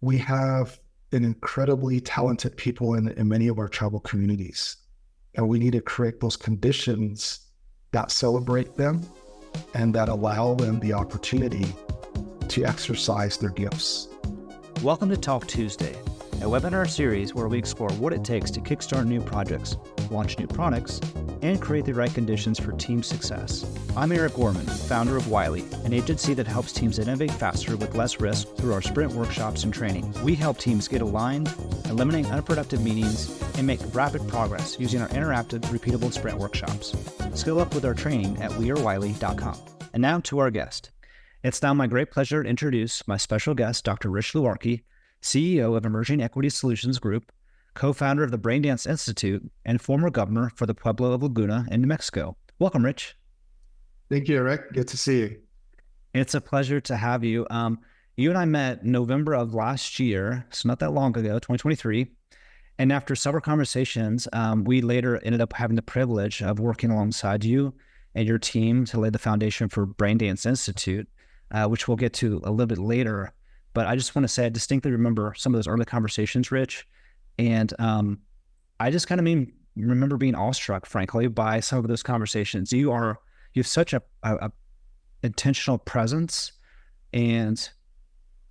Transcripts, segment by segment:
we have an incredibly talented people in many of our tribal communities, and we need to create those conditions that celebrate them and that allow them the opportunity to exercise their gifts. Welcome to Talk Tuesday, a webinar series where we explore what it takes to kickstart new projects, launch new products, and create the right conditions for team success. I'm Eric Gorman, founder of Wiley, an agency that helps teams innovate faster with less risk through our sprint workshops and training. We help teams get aligned, eliminate unproductive meetings, and make rapid progress using our interactive, repeatable sprint workshops. Skill up with our training at wearewiley.com. And now to our guest. It's now my great pleasure to introduce my special guest, Dr. Rich Luarkie, CEO of Emerging Equity Solutions Group, co-founder of the Braindance Insitute, and former governor for the Pueblo of Laguna in New Mexico. Welcome, Rich. Thank you, Eric. Good to see you. It's a pleasure to have you. You and I met November of last year, so not that long ago, 2023. And after several conversations, we later ended up having the privilege of working alongside you and your team to lay the foundation for Braindance Insitute, which we'll get to a little bit later. But I just want to say I distinctly remember some of those early conversations, Rich. And I just kind of remember being awestruck, frankly, by some of those conversations. You have such a intentional presence, and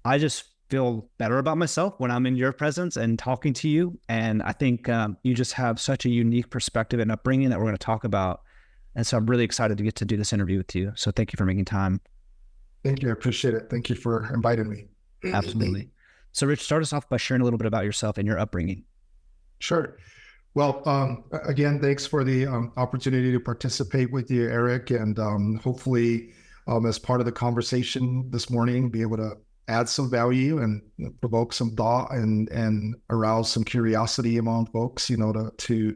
I just feel better about myself when I'm in your presence and talking to you. And I think you just have such a unique perspective and upbringing that we're going to talk about. And so I'm really excited to get to do this interview with you. So thank you for making time. Thank you. I appreciate it. Thank you for inviting me. Absolutely. So Rich, start us off by sharing a little bit about yourself and your upbringing. Sure. Well, again, thanks for the opportunity to participate with you, Eric, and hopefully as part of the conversation this morning, be able to add some value and provoke some thought and arouse some curiosity among folks, to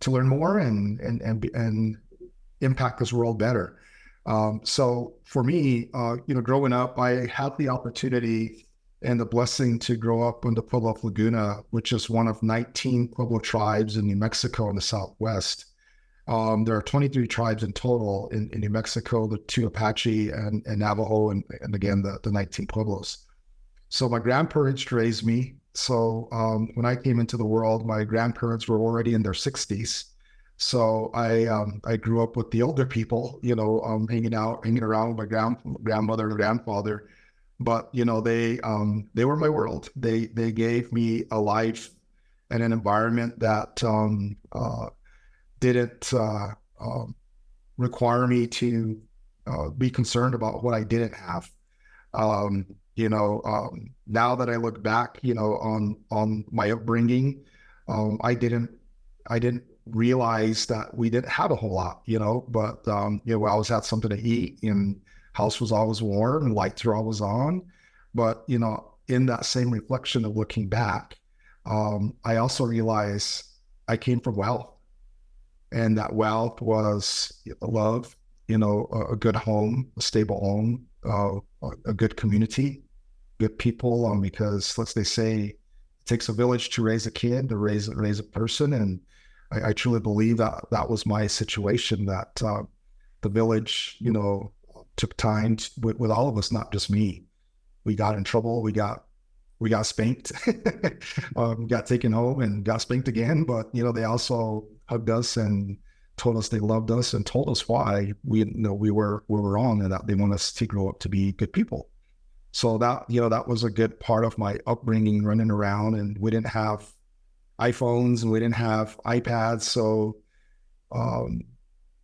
learn more and impact this world better. So for me, growing up, I had the opportunity and the blessing to grow up in the Pueblo of Laguna, which is one of 19 Pueblo tribes in New Mexico in the Southwest. There are 23 tribes in total in New Mexico, the 2 Apache and Navajo, and again, the 19 Pueblos. So my grandparents raised me. So when I came into the world, my grandparents were already in their 60s. So I grew up with the older people, hanging around with my grandmother and grandfather. But they were my world. They gave me a life and an environment that didn't require me to be concerned about what I didn't have. Now that I look back, on my upbringing, I didn't realize that we didn't have a whole lot, but we always had something to eat, and house was always warm and lights were always on. But in that same reflection of looking back, I also realized I came from wealth, and that wealth was love, a good home, a stable home, a good community, good people, because they say it takes a village to raise a kid, to raise a person. And I truly believe that was my situation, that the village, took time with all of us, not just me. We got in trouble. We got spanked, got taken home and got spanked again. But, they also hugged us and told us they loved us and told us why we were wrong, and that they want us to grow up to be good people. So that was a good part of my upbringing, running around, and we didn't have iPhones and we didn't have iPads. So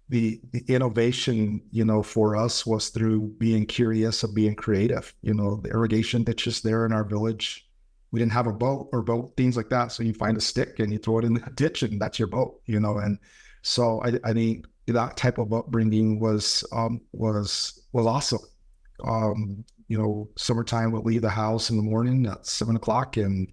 the innovation, for us was through being curious and being creative. The irrigation ditches there in our village, we didn't have a boat or things like that. So you find a stick and you throw it in the ditch, and that's your boat, and so I think that type of upbringing was awesome. Summertime, we'll leave the house in the morning at 7:00 and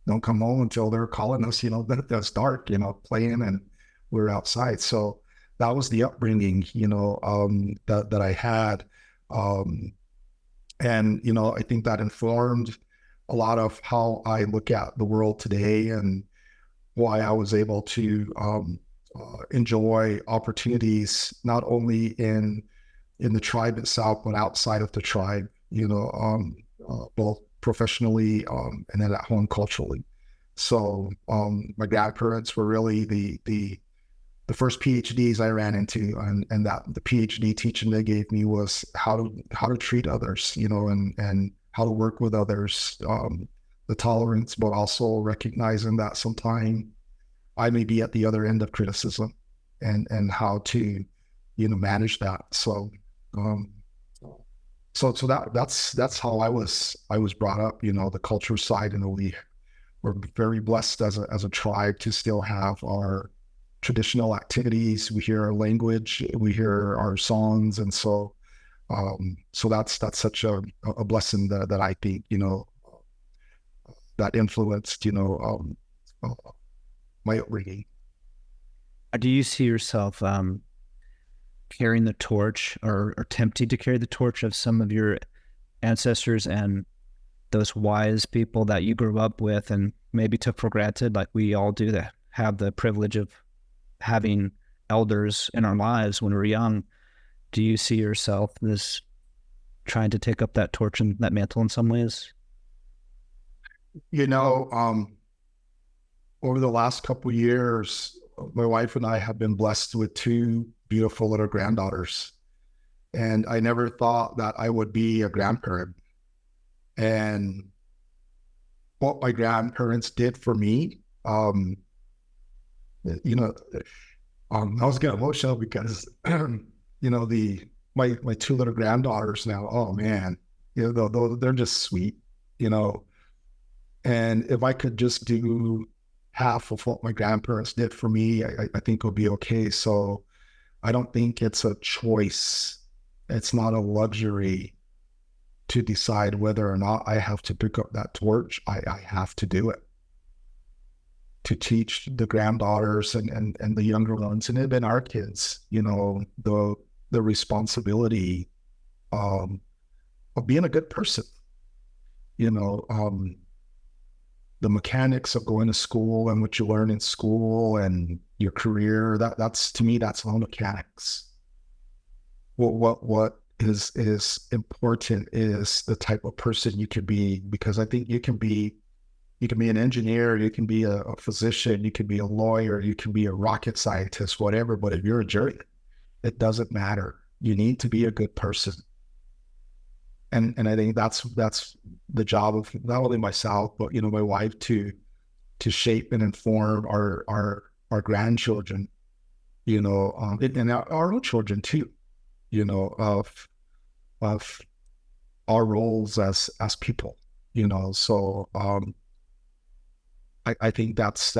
don't come home until they're calling us, that it's dark, playing, and we're outside. So that was the upbringing, that I had. And, I think that informed a lot of how I look at the world today, and why I was able to enjoy opportunities, not only in the tribe itself, but outside of the tribe, both professionally, and then at home culturally. So my grandparents were really the first PhDs I ran into, and that the PhD teaching they gave me was how to treat others, and how to work with others, the tolerance, but also recognizing that sometimes I may be at the other end of criticism, and how to, manage that. Um, so that's how I was brought up, the culture side, and we're very blessed as a tribe to still have our traditional activities. We hear our language, we hear our songs, and so that's such a blessing that I think, that influenced, my upbringing. Do you see yourself carrying the torch, or attempting to carry the torch of some of your ancestors and those wise people that you grew up with and maybe took for granted, like we all do, that have the privilege of having elders in our lives when we're young? Do you see yourself as trying to take up that torch and that mantle in some ways? Over the last couple of years, my wife and I have been blessed with two beautiful little granddaughters. And I never thought that I would be a grandparent. And what my grandparents did for me, you know, I was getting emotional because, my two little granddaughters now, oh man, they're just sweet, you know. And if I could just do half of what my grandparents did for me, I think it'll be okay. So I don't think it's a choice. It's not a luxury to decide whether or not I have to pick up that torch. I have to do it to teach the granddaughters and the younger ones, and even our kids, the responsibility of being a good person, the mechanics of going to school and what you learn in school and your career. That's to me, that's all mechanics. What is important is the type of person you can be, because I think you can be an engineer, you can be a physician, you can be a lawyer, you can be a rocket scientist, whatever. But if you're a jerk, it doesn't matter. You need to be a good person. And I think that's the job of not only myself, but my wife to shape and inform our grandchildren, and our own children too, of our roles as people, So I think that's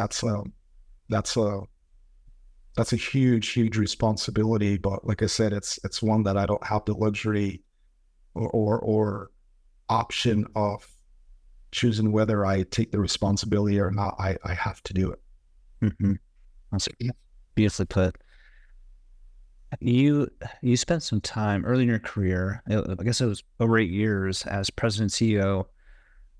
a huge responsibility. But like I said, it's one that I don't have the luxury or option of choosing whether I take the responsibility or not. I have to do it. Mm-hmm. That's beautifully put. You spent some time early in your career, I guess it was over 8 years, as president and CEO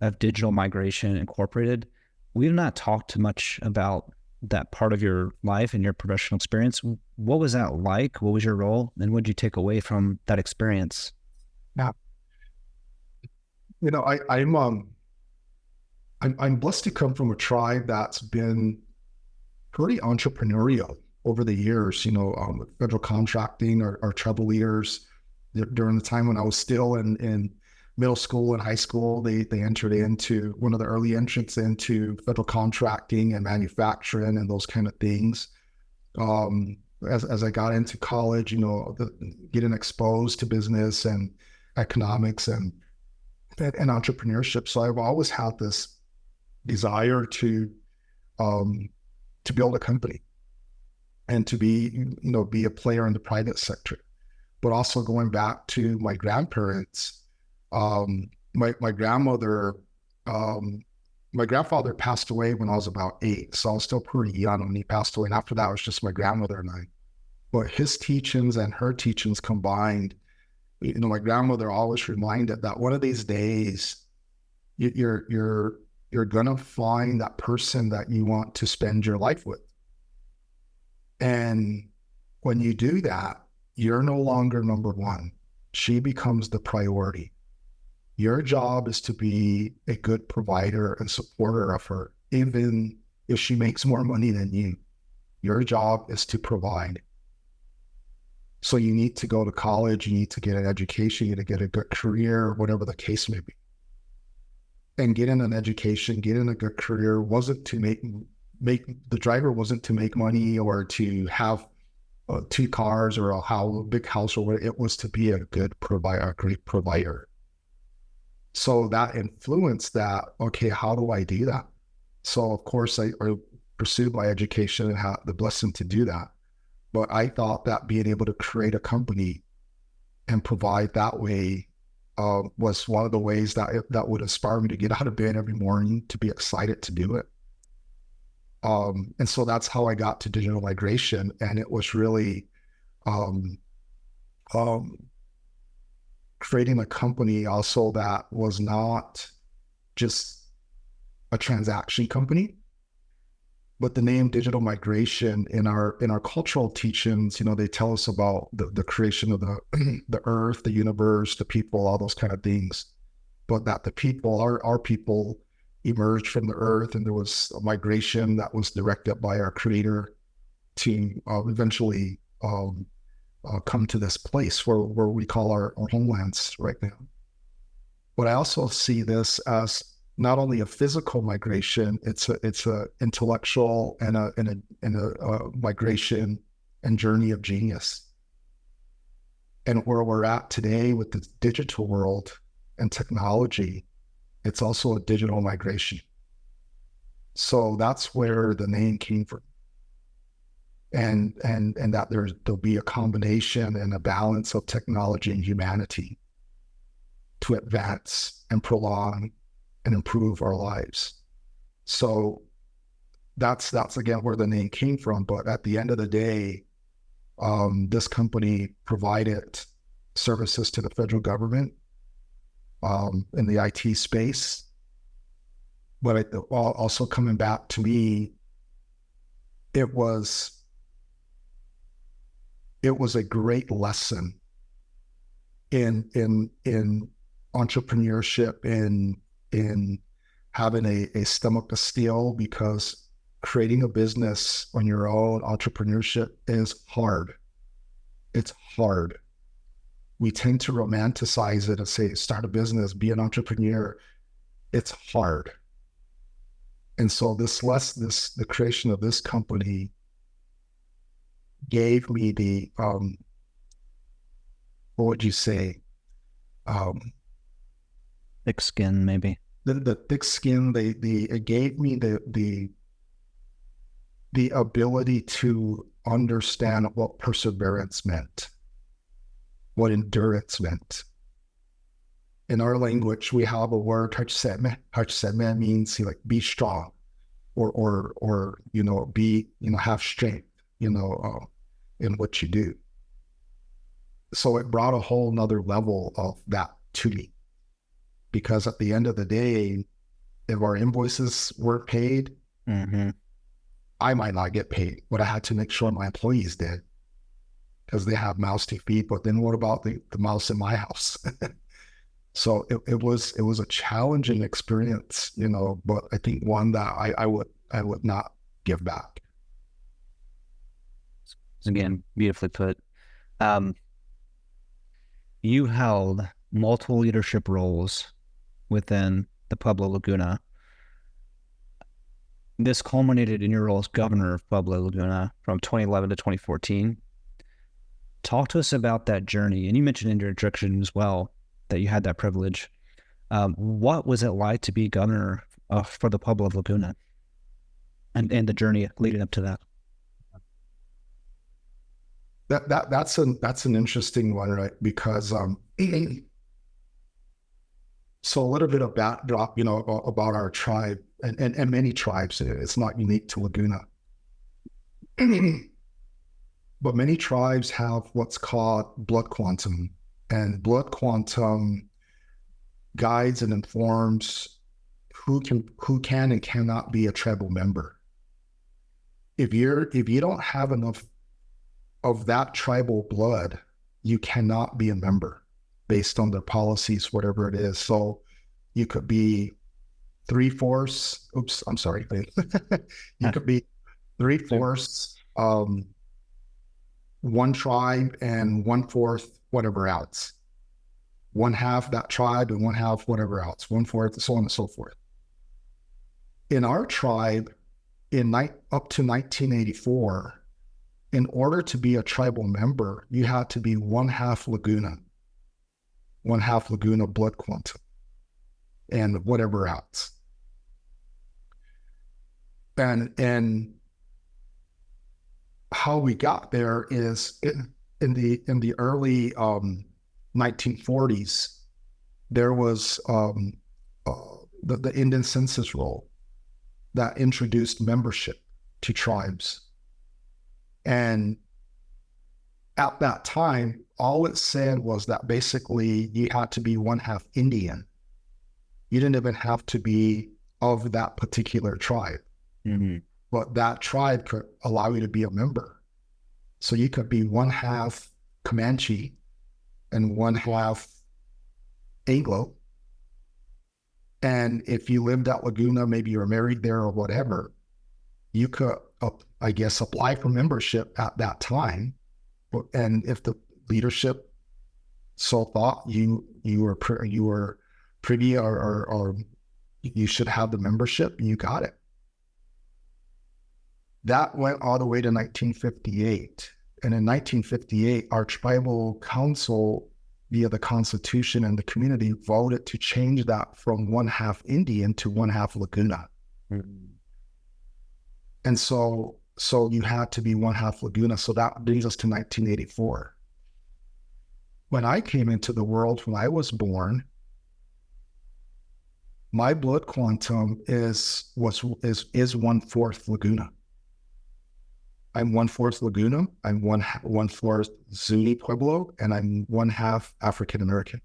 of Digital Migration Incorporated. We've not talked much about that part of your life and your professional experience. What was that like? What was your role, and what did you take away from that experience? Yeah, I'm blessed to come from a tribe that's been pretty entrepreneurial over the years. Federal contracting, our tribal leaders during the time when I was still in middle school and high school, they entered into one of the early entrants into federal contracting and manufacturing and those kind of things. As I got into college, getting exposed to business and economics and entrepreneurship. So I've always had this desire to build a company and to be a player in the private sector. But also going back to my grandparents, my grandmother, my grandfather passed away when I was about 8, so I was still pretty young when he passed away. And after that, it was just my grandmother and I. But his teachings and her teachings combined, my grandmother always reminded that one of these days, you're gonna find that person that you want to spend your life with. And when you do that, you're no longer number one. She becomes the priority. Your job is to be a good provider and supporter of her, even if she makes more money than you. Your job is to provide. So you need to go to college, you need to get an education, you need to get a good career, whatever the case may be. And getting an education, getting a good career wasn't to make the driver wasn't to make money or to have 2 cars or a big house or whatever. It was to be a good provider, a great provider. So that influenced that. Okay, how do I do that? So of course I pursued my education and had the blessing to do that. But I thought that being able to create a company and provide that way was one of the ways that would inspire me to get out of bed every morning, to be excited to do it. And so that's how I got to digital migration. And it was really um, um, creating a company also that was not just a transaction company, but the name digital migration in our cultural teachings, they tell us about the creation of the earth, the universe, the people, all those kind of things. But that the people, our people emerged from the earth, and there was a migration that was directed by our creator to eventually come to this place where we call our homelands right now. But I also see this as not only a physical migration, it's a intellectual and a migration and journey of genius. And where we're at today with the digital world and technology, it's also a digital migration. So that's where the name came from. And that there'll be a combination and a balance of technology and humanity to advance and prolong and improve our lives. So that's again where the name came from. But at the end of the day, this company provided services to the federal government in the IT space. But also coming back to me, it was a great lesson in entrepreneurship, in having a stomach of steel, because creating a business on your own, entrepreneurship, is hard. It's hard. We tend to romanticize it and say, start a business, be an entrepreneur. It's hard. And so the creation of this company gave me the, what would you say? Thick skin, maybe. The thick skin, it gave me the ability to understand what perseverance meant, what endurance meant. In our language, we have a word, harchseme. Harchseme means be strong, or be, have strength, in what you do. So it brought a whole nother level of that to me. Because at the end of the day, if our invoices weren't paid, I might not get paid, but I had to make sure my employees did, because they have mouths to feed. But then what about the mouse in my house? So it was a challenging experience, but I think one that I would not give back. Again, beautifully put. You held multiple leadership roles within the Pueblo Laguna. This culminated in your role as governor of Pueblo Laguna from 2011 to 2014. Talk to us about that journey. And you mentioned in your introduction as well that you had that privilege. What was it like to be governor for the Pueblo of Laguna, and the journey leading up to that? That's an interesting one, right? Because so a little bit of backdrop, about our tribe and many tribes. It's not unique to Laguna, but many tribes have what's called blood quantum, and blood quantum guides and informs who can and cannot be a tribal member. If you don't have enough of that tribal blood, you cannot be a member. based on their policies, whatever it is. So you could be 3/4. Oops, I'm sorry. You could be 3/4 one tribe and 1/4 whatever else. One half that tribe and one half whatever else. 1/4, so on and so forth. In our tribe, up to 1984, in order to be a tribal member, you had to be one half Laguna blood quantum, and whatever else. And how we got there is in the early 1940s, there was the Indian census roll that introduced membership to tribes. And at that time, all it said was that basically you had to be one half Indian. You didn't even have to be of that particular tribe. Mm-hmm. But that tribe could allow you to be a member. So you could be one half Comanche and one half Anglo. And if you lived at Laguna, maybe you were married there or whatever, you could, I guess, apply for membership at that time. And if the leadership so thought you were privy or you should have the membership, you got it. That went all the way to 1958. And in 1958, our tribal council, via the Constitution and the community, voted to change that from one half Indian to one half Laguna. Mm-hmm. And so you had to be one half Laguna. So that brings us to 1984. When I came into the world, when I was born, my blood quantum is 1/4 Laguna. I'm 1/4 Laguna, I'm 1/4 Zuni Pueblo, and I'm one half African American.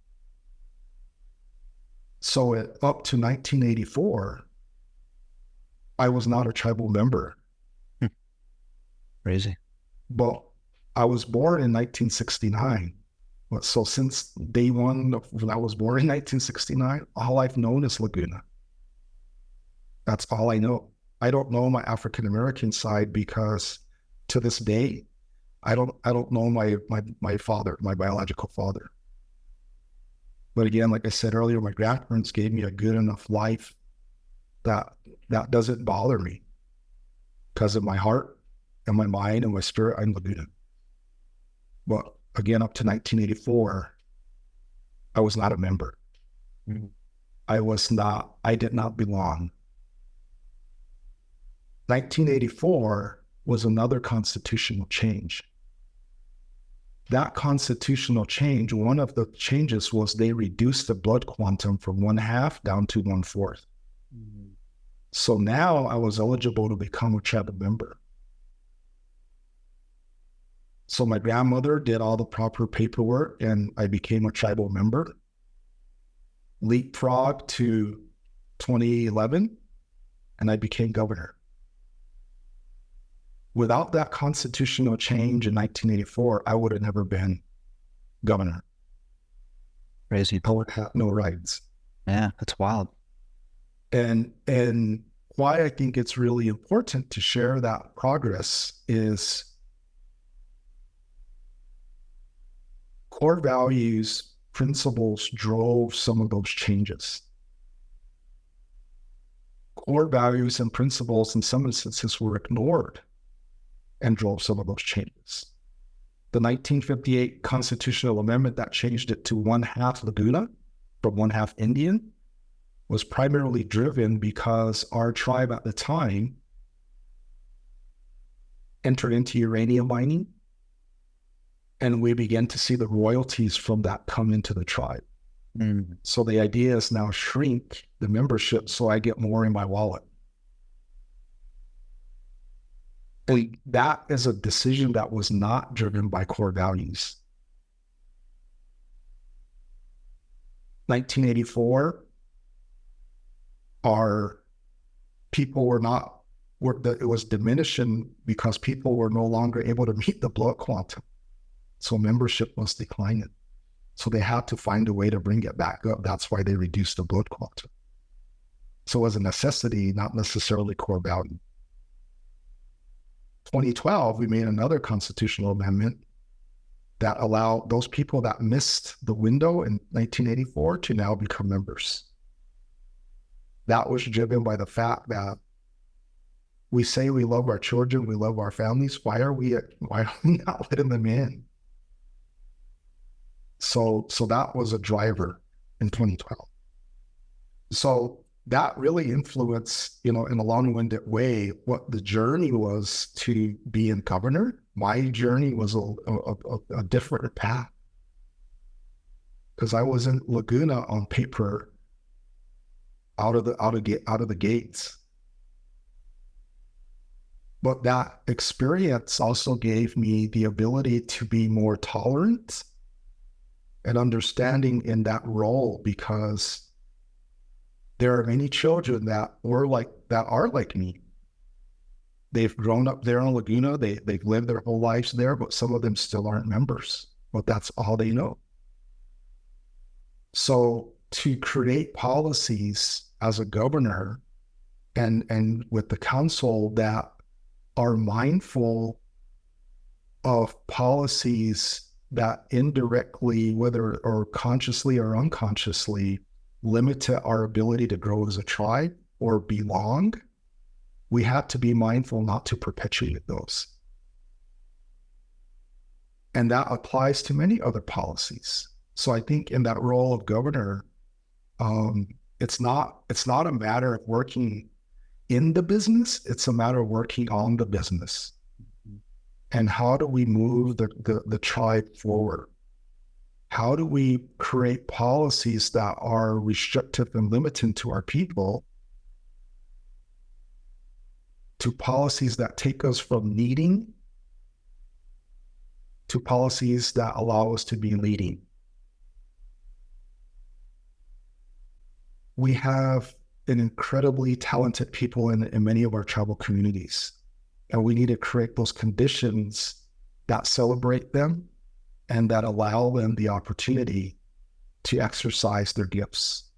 So up to 1984, I was not a tribal member. Crazy. But I was born in 1969. So since day one, when I was born in 1969, all I've known is Laguna. That's all I know. I don't know my African American side because to this day, I don't know my father, my biological father. But again, like I said earlier, my grandparents gave me a good enough life that doesn't bother me because of my heart and my mind and my spirit. I'm Laguna. But again, up to 1984, I was not a member. Mm-hmm. I did not belong. 1984 was another constitutional change. That constitutional change, one of the changes was they reduced the blood quantum from one half down to 1/4. Mm-hmm. So now I was eligible to become a tribal member. So my grandmother did all the proper paperwork and I became a tribal member. Leapfrog to 2011 and I became governor. Without that constitutional change in 1984, I would have never been governor. Crazy. I would have no rights. Yeah, that's wild. And why I think it's really important to share that progress is core values, principles drove some of those changes. Core values and principles in some instances were ignored and drove some of those changes. The 1958 constitutional amendment that changed it to one half Laguna from one half Indian was primarily driven because our tribe at the time entered into uranium mining, and we began to see the royalties from that come into the tribe. Mm-hmm. So the idea is now shrink the membership so I get more in my wallet. And that is a decision that was not driven by core values. 1984, our people it was diminishing because people were no longer able to meet the blood quantum. So membership was declining. So they had to find a way to bring it back up. That's why they reduced the blood quantum. So it was a necessity, not necessarily core value. 2012, we made another constitutional amendment that allowed those people that missed the window in 1984 to now become members. That was driven by the fact that we say we love our children, we love our families. Why are we not letting them in? So that was a driver in 2012. So that really influenced, in a long-winded way, what the journey was to being governor. My journey was a different path, because I was in Laguna on paper out of the gates. But that experience also gave me the ability to be more tolerant and understanding in that role, because there are many children that are like me. They've grown up there in Laguna. They've lived their whole lives there, but some of them still aren't members. But that's all they know. So to create policies as a governor and with the council that are mindful of policies that indirectly, whether or consciously or unconsciously, limit our ability to grow as a tribe or belong, we have to be mindful not to perpetuate those. And that applies to many other policies. So I think in that role of governor, it's not a matter of working in the business, it's a matter of working on the business. And how do we move the tribe forward? How do we create policies that are restrictive and limiting to our people, to policies that take us from needing to policies that allow us to be leading? We have an incredibly talented people in many of our tribal communities, and we need to create those conditions that celebrate them and that allow them the opportunity to exercise their gifts.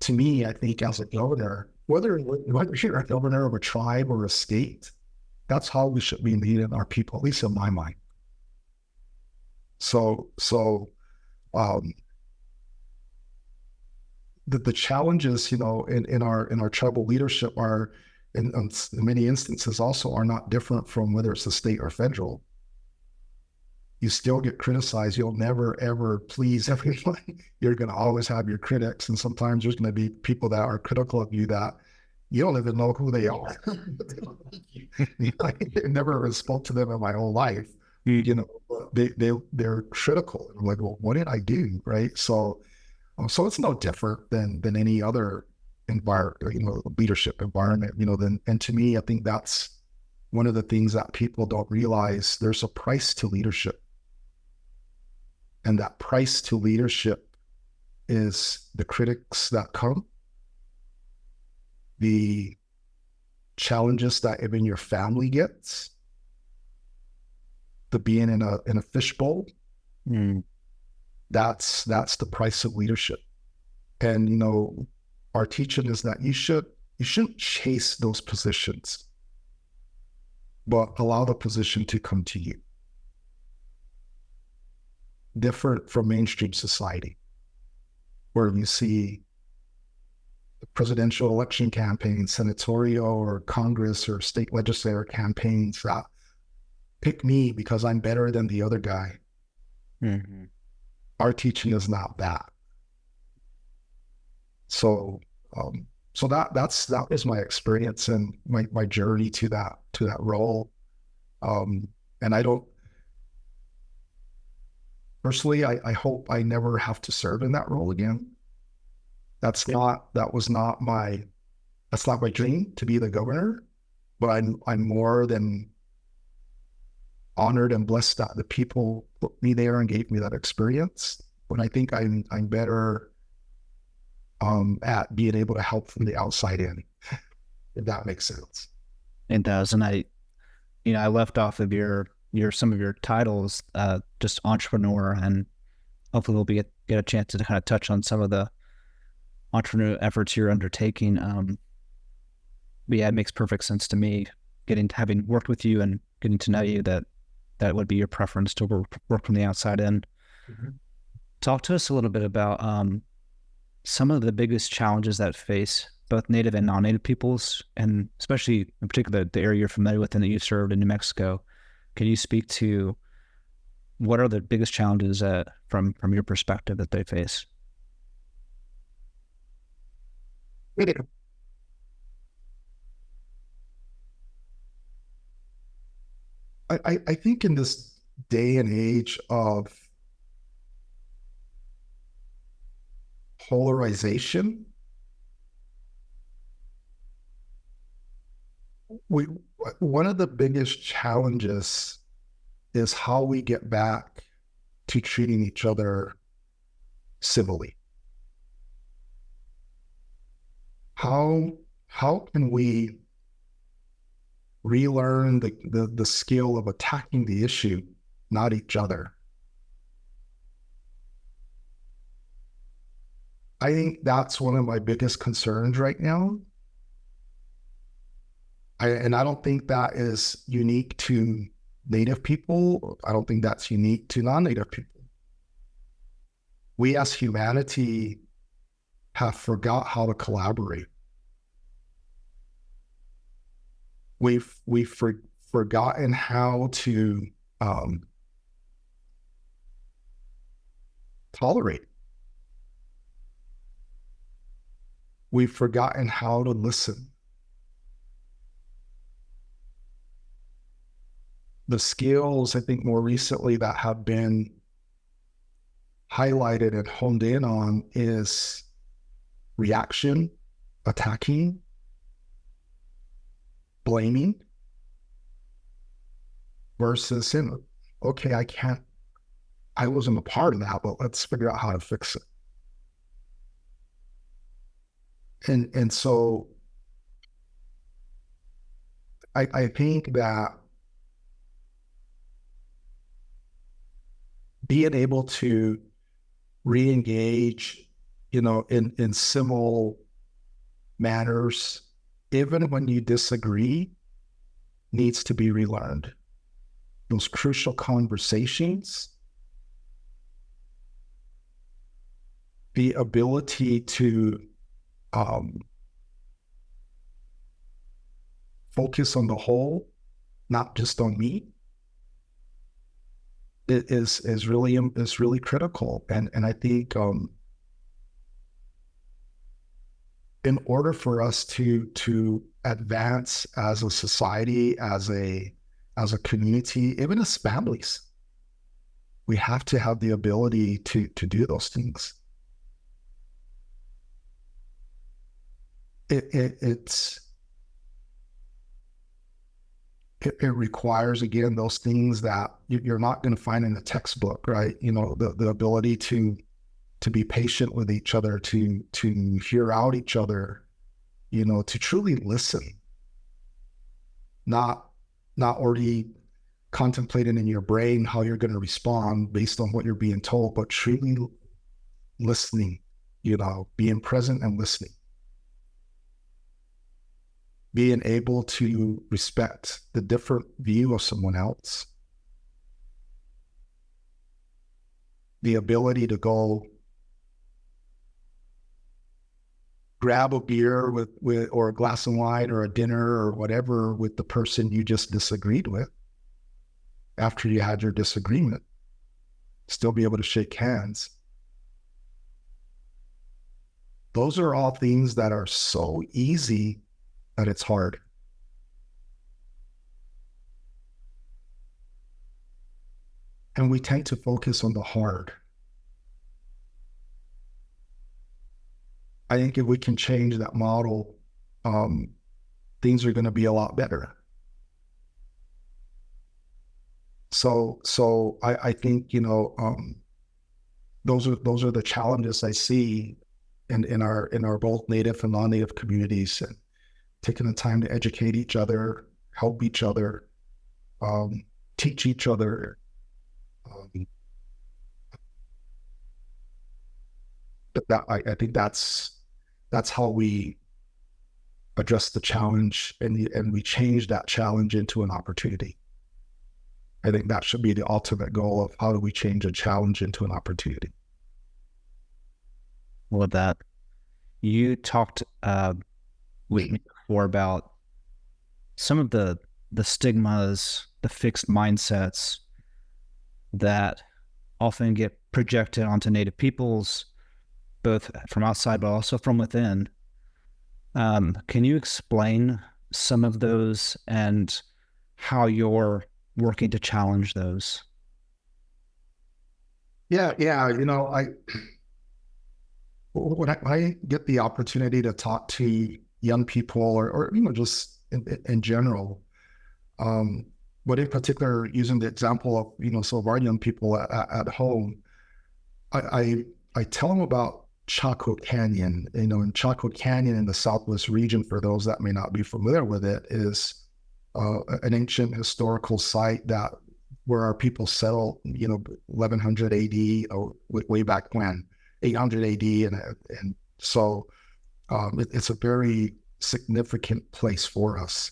To me, I think as a governor, whether you're a governor of a tribe or a state, that's how we should be leading our people, at least in my mind. So the challenges, in our tribal leadership are, in many instances, also are not different from whether it's the state or federal. You still get criticized. You'll never, ever please everyone. You're going to always have your critics. And sometimes there's going to be people that are critical of you that you don't even know who they are. I never spoke to them in my whole life. They're critical. I'm like, well, what did I do? Right. So it's no different than any other environment, leadership environment, and to me, I think that's one of the things that people don't realize. There's a price to leadership. And that price to leadership is the critics that come, the challenges that even your family gets, the being in a fishbowl. That's the price of leadership. And our teaching is that you shouldn't chase those positions, but allow the position to come to you. Different from mainstream society, where you see the presidential election campaign, senatorial or Congress or state legislature campaigns that pick me because I'm better than the other guy. Mm-hmm. Our teaching is not that. So that was my experience and my journey to that role. And I don't, personally, I hope I never have to serve in that role again. That's not my dream, to be the governor, but I'm more than honored and blessed that the people put me there and gave me that experience. But I think I'm better at being able to help from the outside in, if that makes sense. It does. And I left off of some of your titles, just entrepreneur, and hopefully we'll get a chance to kind of touch on some of the entrepreneur efforts you're undertaking. But yeah, it makes perfect sense to me, having worked with you and getting to know you, that would be your preference to work from the outside in. Mm-hmm. Talk to us a little bit about some of the biggest challenges that face both native and non-native peoples, and especially in particular the area you're familiar with and that you served in New Mexico. Can you speak to what are the biggest challenges from your perspective that they face? I think in this day and age of polarization, one of the biggest challenges is how we get back to treating each other civilly. How can we relearn the skill of attacking the issue, not each other? I think that's one of my biggest concerns right now. And I don't think that is unique to Native people. I don't think that's unique to non-Native people. We as humanity have forgot how to collaborate. We've forgotten how to tolerate. We've forgotten how to listen. The skills, I think, more recently that have been highlighted and honed in on is reaction, attacking, blaming, versus okay, I wasn't a part of that, but let's figure out how to fix it. And so I think that being able to re-engage, in civil manners, even when you disagree, needs to be relearned. Those crucial conversations, the ability to focus on the whole, not just on me, is really critical. And I think in order for us to advance as a society, as a community, even as families, we have to have the ability to do those things. It requires, again, those things that you're not going to find in a textbook, right? The ability to be patient with each other, to hear out each other, to truly listen, not already contemplating in your brain how you're going to respond based on what you're being told, but truly listening, being present and listening. Being able to respect the different view of someone else. The ability to go grab a beer with or a glass of wine or a dinner or whatever with the person you just disagreed with after you had your disagreement. Still be able to shake hands. Those are all things that are so easy that it's hard. And we tend to focus on the hard. I think if we can change that model, things are going to be a lot better. So I think, those are the challenges I see in our both Native and non-Native communities, and taking the time to educate each other, help each other, teach each other, I think that's how we address the challenge, and we change that challenge into an opportunity. I think that should be the ultimate goal of how do we change a challenge into an opportunity. With that, you talked with me before about some of the stigmas, the fixed mindsets that often get projected onto Native peoples, both from outside but also from within. Can you explain some of those and how you're working to challenge those? Yeah, yeah. When I get the opportunity to talk to young people, or just in general, but in particular, using the example of some of our young people at home, I, I I tell them about Chaco Canyon. In Chaco Canyon in the Southwest region, for those that may not be familiar with it, is an ancient historical site that where our people settled, 1100 AD, or way back when, 800 AD, and so it's a very significant place for us.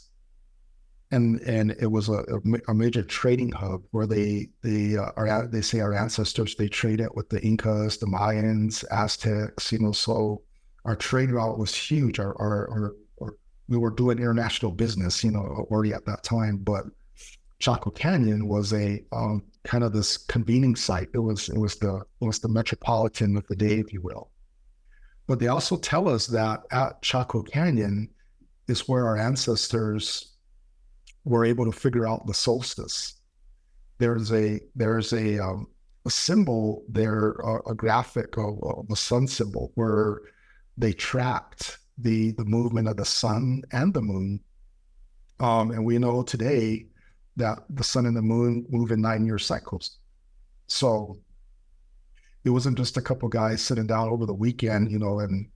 And it was a major trading hub where they say our ancestors, they traded with the Incas, the Mayans, Aztecs. So our trade route was huge. Our we were doing international business, already at that time. But Chaco Canyon was a kind of this convening site. It was the metropolitan of the day, if you will. But they also tell us that at Chaco Canyon is where our ancestors were able to figure out the solstice. There's a symbol there, a graphic of a sun symbol, where they tracked the movement of the sun and the moon. And we know today that the sun and the moon move in 9-year cycles. So it wasn't just a couple guys sitting down over the weekend, and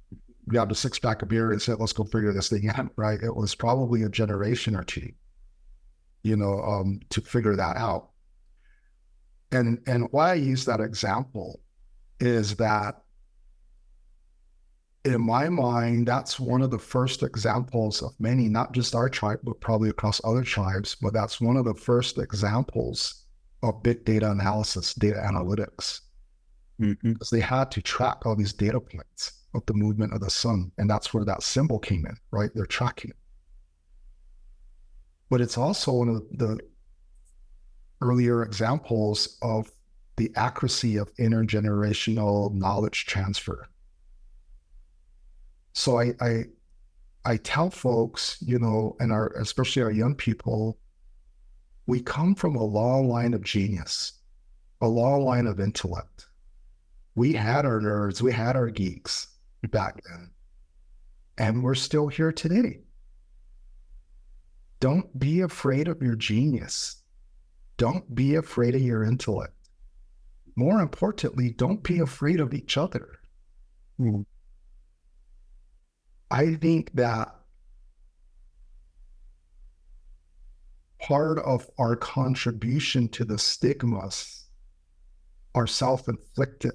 grabbed a 6-pack of beer and said, let's go figure this thing out, right? It was probably a generation or two, to figure that out. And why I use that example is that in my mind, that's one of the first examples of many, not just our tribe, but probably across other tribes, but that's one of the first examples of big data analysis, data analytics, because they had to track all these data points of the movement of the sun. And that's where that symbol came in, right? They're tracking it. But it's also one of the earlier examples of the accuracy of intergenerational knowledge transfer. So I tell folks, and especially our young people, we come from a long line of genius, a long line of intellect. We had our nerds, we had our geeks back then, and we're still here today. Don't be afraid of your genius. Don't be afraid of your intellect. More importantly, don't be afraid of each other. I think that part of our contribution to the stigmas are self-inflicted,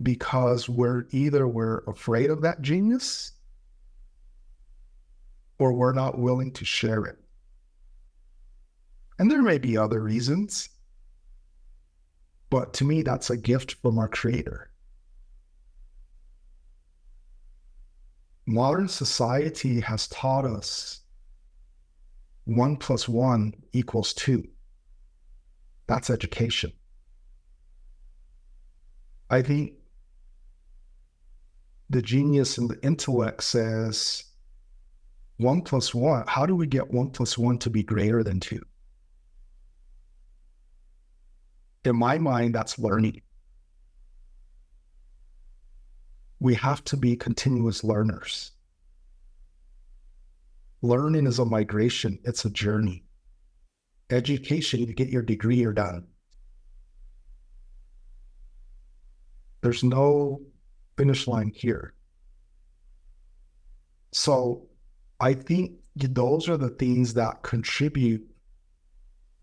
because we're afraid of that genius, or we're not willing to share it. And there may be other reasons, but to me, that's a gift from our Creator. Modern society has taught us 1 + 1 = 2. That's education. I think the genius and the intellect says 1 + 1. How do we get 1 + 1 to be greater than 2? In my mind, that's learning. We have to be continuous learners. Learning is a migration. It's a journey. Education, you get your degree, you're done. There's no finish line here. So I think those are the things that contribute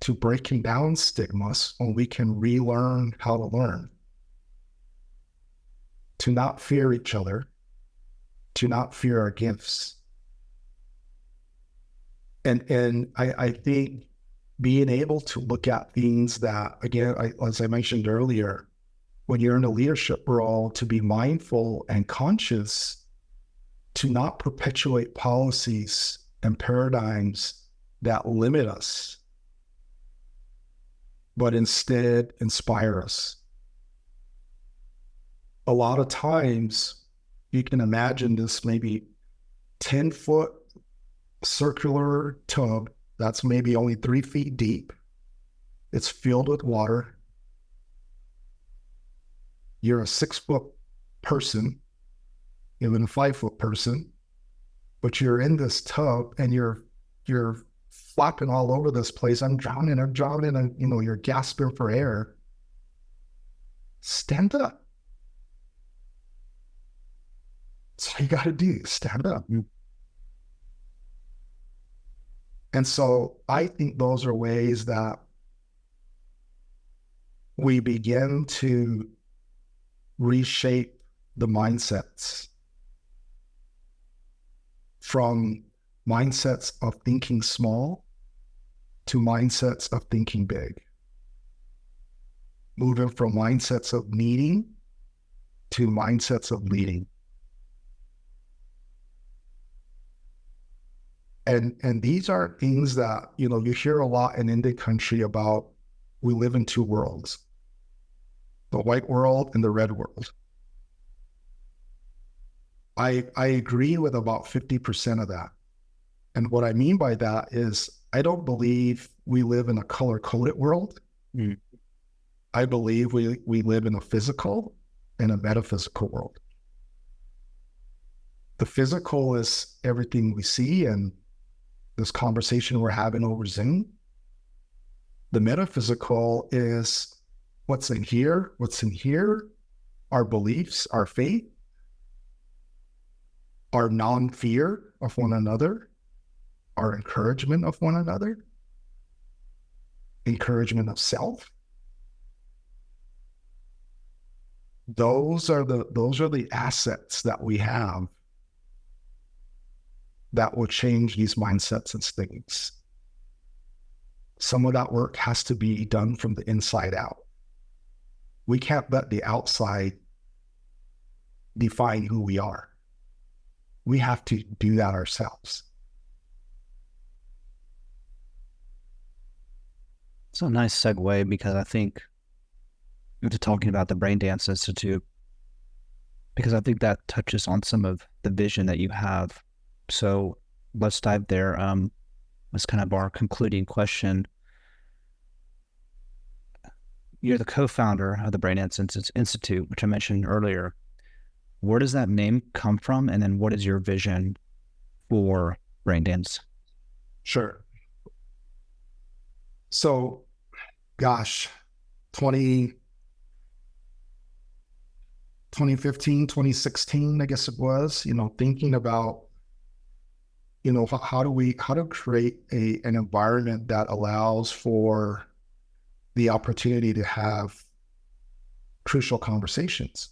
to breaking down stigmas, when we can relearn how to learn. to not fear each other, to not fear our gifts. And I think being able to look at things that, again, as I mentioned earlier, when you're in a leadership role, to be mindful and conscious, to not perpetuate policies and paradigms that limit us, but instead inspire us. A lot of times, you can imagine this maybe 10-foot circular tub that's maybe only 3 feet deep. It's filled with water. You're a 6-foot person, even a 5-foot person, but you're in this tub and you're flopping all over this place. I'm drowning, and you're gasping for air. Stand up. That's all you got to do. Stand up. Mm-hmm. And so I think those are ways that we begin to reshape the mindsets from mindsets of thinking small to mindsets of thinking big. Moving from mindsets of needing to mindsets of leading. And these are things that, you hear a lot in Indian country about. We live in two worlds, the white world and the red world. I agree with about 50% of that. And what I mean by that is I don't believe we live in a color-coded world. Mm. I believe we live in a physical and a metaphysical world. The physical is everything we see and this conversation we're having over Zoom. The metaphysical is what's in here, our beliefs, our faith, our non-fear of one another, our encouragement of one another, encouragement of self. Those are the assets that we have that will change these mindsets and things. Some of that work has to be done from the inside out. We can't let the outside define who we are. We have to do that ourselves. It's a nice segue, because I think into talking about the Braindance Institute, because I think that touches on some of the vision that you have. So let's dive there. That's kind of our concluding question. You're the co-founder of the Braindance Insitute, which I mentioned earlier. Where does that name come from? And then what is your vision for Braindance? Sure. So, gosh, 2015, 2016, I guess it was, thinking about, how to create an environment that allows for the opportunity to have crucial conversations,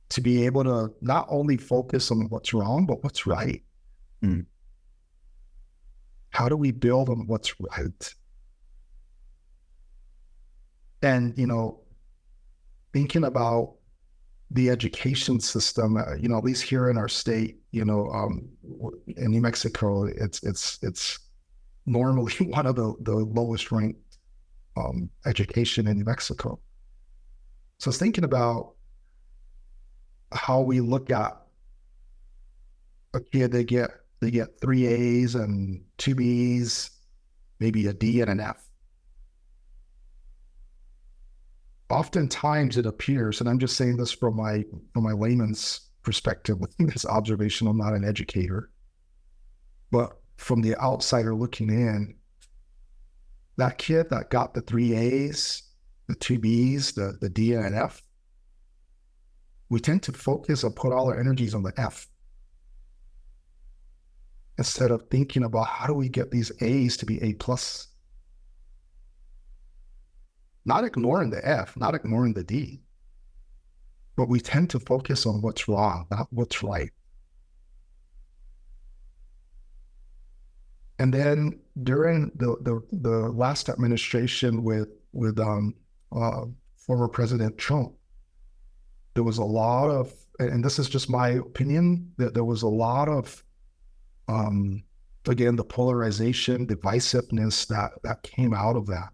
to be able to not only focus on what's wrong, but what's right. Mm. How do we build on what's right? And, thinking about the education system, at least here in our state, in New Mexico, it's normally one of the lowest ranked education in New Mexico. So I was thinking about how we look at a kid, they get 3 A's and 2 B's, maybe a D and an F. Oftentimes it appears, and I'm just saying this from my layman's perspective, with this observation, I'm not an educator, but from the outsider looking in, that kid that got the 3 A's, the 2 B's, the D and an F, we tend to focus and put all our energies on the F, instead of thinking about how do we get these A's to be A+. Not ignoring the F, not ignoring the D, but we tend to focus on what's wrong, not what's right. And then during the last administration with former President Trump, there was a lot of, and this is just my opinion, that there was a lot of again, the polarization, divisiveness that came out of that.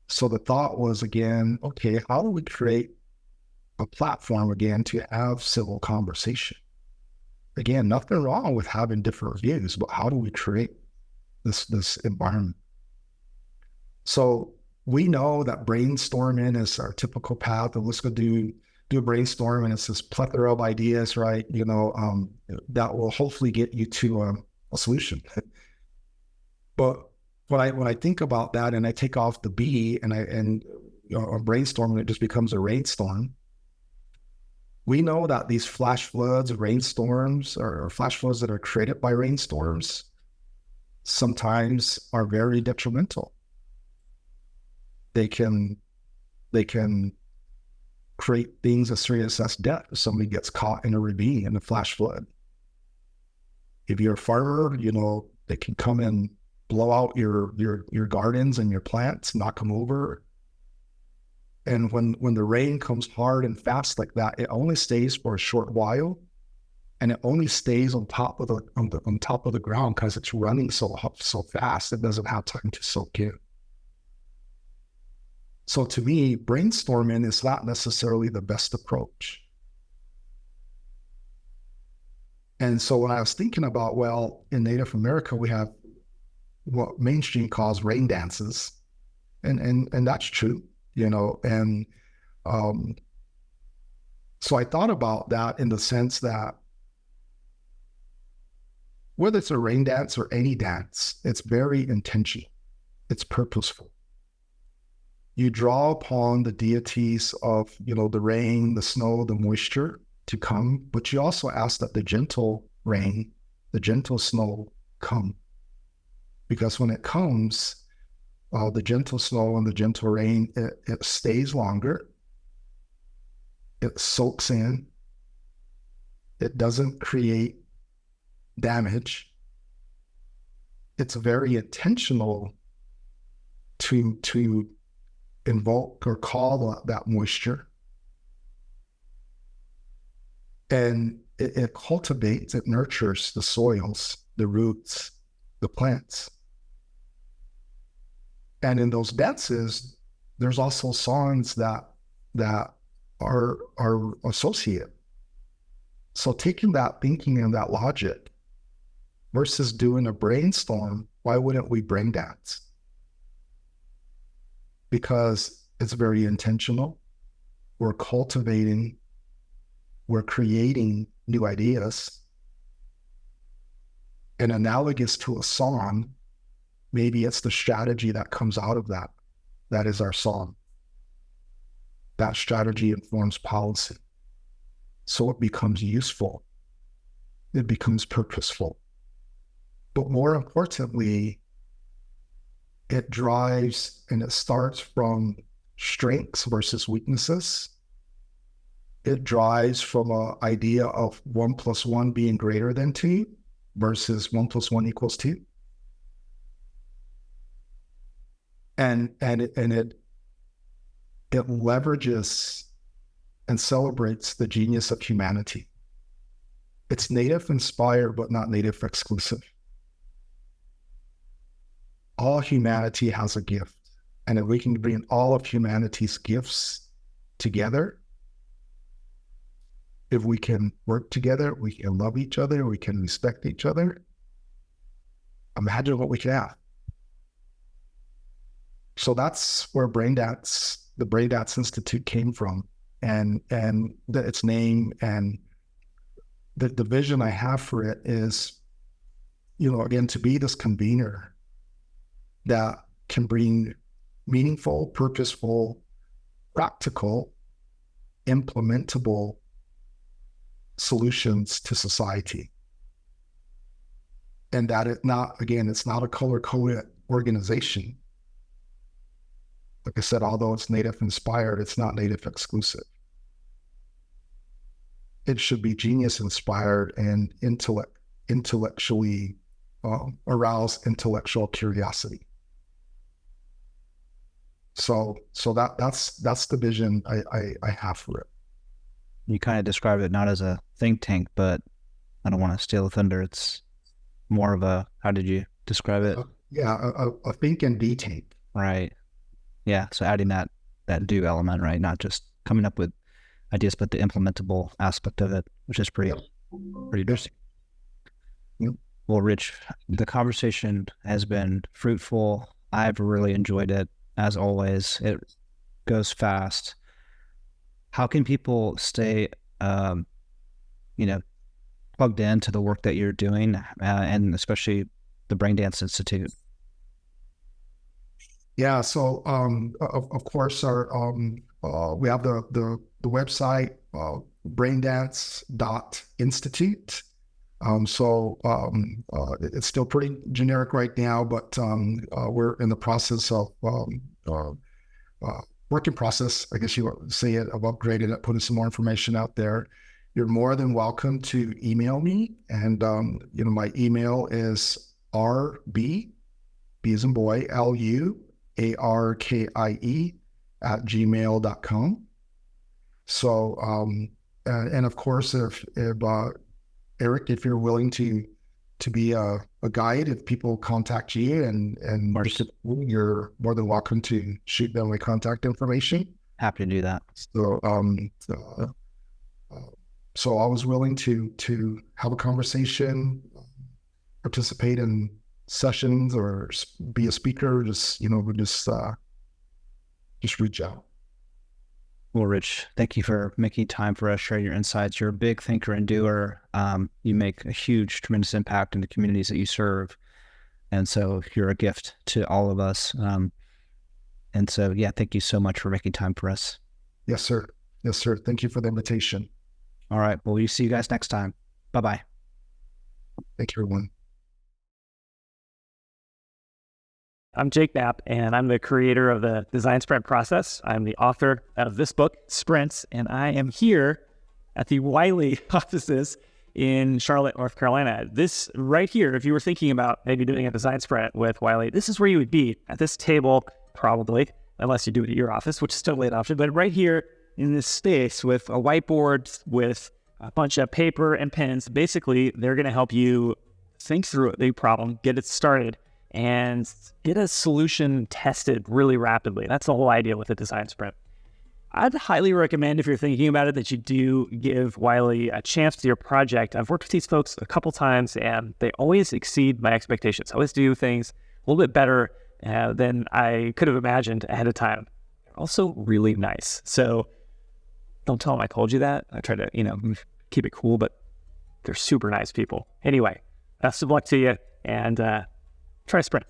So the thought was, again, okay, how do we create a platform again to have civil conversation? Again, nothing wrong with having different views, but how do we create this environment? So we know that brainstorming is our typical path, and let's go do a brainstorm, and it's this plethora of ideas, right? That will hopefully get you to a solution. But when I think about that, and I take off the B, and a brainstorm, it just becomes a rainstorm. We know that these flash floods, rainstorms, or flash floods that are created by rainstorms sometimes are very detrimental. They can create things as serious as death if somebody gets caught in a ravine in a flash flood. If you're a farmer, they can come and blow out your gardens and your plants, knock them over. And when the rain comes hard and fast like that, it only stays for a short while, and it only stays on top of the ground because it's running so fast, it doesn't have time to soak in. So to me, brainstorming is not necessarily the best approach. And so when I was thinking about, well, in Native America, we have what mainstream calls rain dances, and that's true, and so I thought about that in the sense that whether it's a rain dance or any dance, it's very intentional, it's purposeful. You draw upon the deities of, the rain, the snow, the moisture to come, but you also ask that the gentle rain, the gentle snow come. Because when it comes, the gentle snow and the gentle rain, it stays longer. It soaks in. It doesn't create damage. It's very intentional to invoke or call that moisture. And it cultivates, it nurtures the soils, the roots, the plants. And in those dances, there's also songs that are associated. So taking that thinking and that logic versus doing a brainstorm, why wouldn't we brain dance? Because it's very intentional. We're cultivating, we're creating new ideas. And analogous to a song, maybe it's the strategy that comes out of that. That is our song. That strategy informs policy. So it becomes useful. It becomes purposeful. But more importantly, it drives and it starts from strengths versus weaknesses. It drives from an idea of 1 + 1 being greater than 2 versus 1 + 1 = 2. And it leverages and celebrates the genius of humanity. It's native inspired, but not native exclusive. All humanity has a gift. And if we can bring all of humanity's gifts together, if we can work together, we can love each other, we can respect each other, imagine what we can have. So that's where the Braindance Insitute came from, and its name, and the vision I have for it is, again, to be this convener that can bring meaningful, purposeful, practical, implementable solutions to society. And that it's not a color-coded organization. Like I said, although it's native inspired, it's not native exclusive. it should be genius inspired and intellectually arouse intellectual curiosity. So that's the vision I have for it. You kind of described it not as a think tank, but I don't want to steal the thunder. It's more of a, how did you describe it? A think and be tank. Right. Yeah. So adding that do element, right? Not just coming up with ideas, but the implementable aspect of it, which is pretty interesting. Yep. Well, Rich, the conversation has been fruitful. I've really enjoyed it. As always, it goes fast. How can people stay, plugged into the work that you're doing, and especially the Braindance Insitute? Yeah. So, of course, our we have the website, Braindance.Institute. It's still pretty generic right now, but we're in the process of work in process, I guess you would say it, of upgrading it, putting some more information out there. You're more than welcome to email me, and my email is RB, B as in boy, LUARKIE @gmail.com. So, and of course, if Eric, if you're willing to be a guide, if people contact you and you're more than welcome to shoot them my contact information. Happy to do that. So I was willing to have a conversation, participate in sessions, or be a speaker. Just reach out. Well, Rich, thank you for making time for us, sharing your insights. You're a big thinker and doer. You make a huge, tremendous impact in the communities that you serve. And so you're a gift to all of us. And so, yeah, thank you so much for making time for us. Yes, sir. Yes, sir. Thank you for the invitation. All right. Well, we'll see you guys next time. Bye-bye. Thank you, everyone. I'm Jake Knapp, and I'm the creator of the Design Sprint process. I'm the author of this book, Sprints, and I am here at the Wiley offices in Charlotte, North Carolina. This right here, if you were thinking about maybe doing a design sprint with Wiley, this is where you would be, at this table, probably, unless you do it at your office, which is totally an option, but right here in this space with a whiteboard, with a bunch of paper and pens. Basically, they're going to help you think through the problem, get it started, and get a solution tested really rapidly. That's the whole idea with a design sprint. I'd highly recommend, if you're thinking about it, that you do give Wiley a chance to your project. I've worked with these folks a couple times, and they always exceed my expectations. I always do things a little bit better than I could have imagined ahead of time. They're also really nice. So don't tell them I told you that. I try to, keep it cool, but they're super nice people. Anyway, best of luck to you, and try Sprint.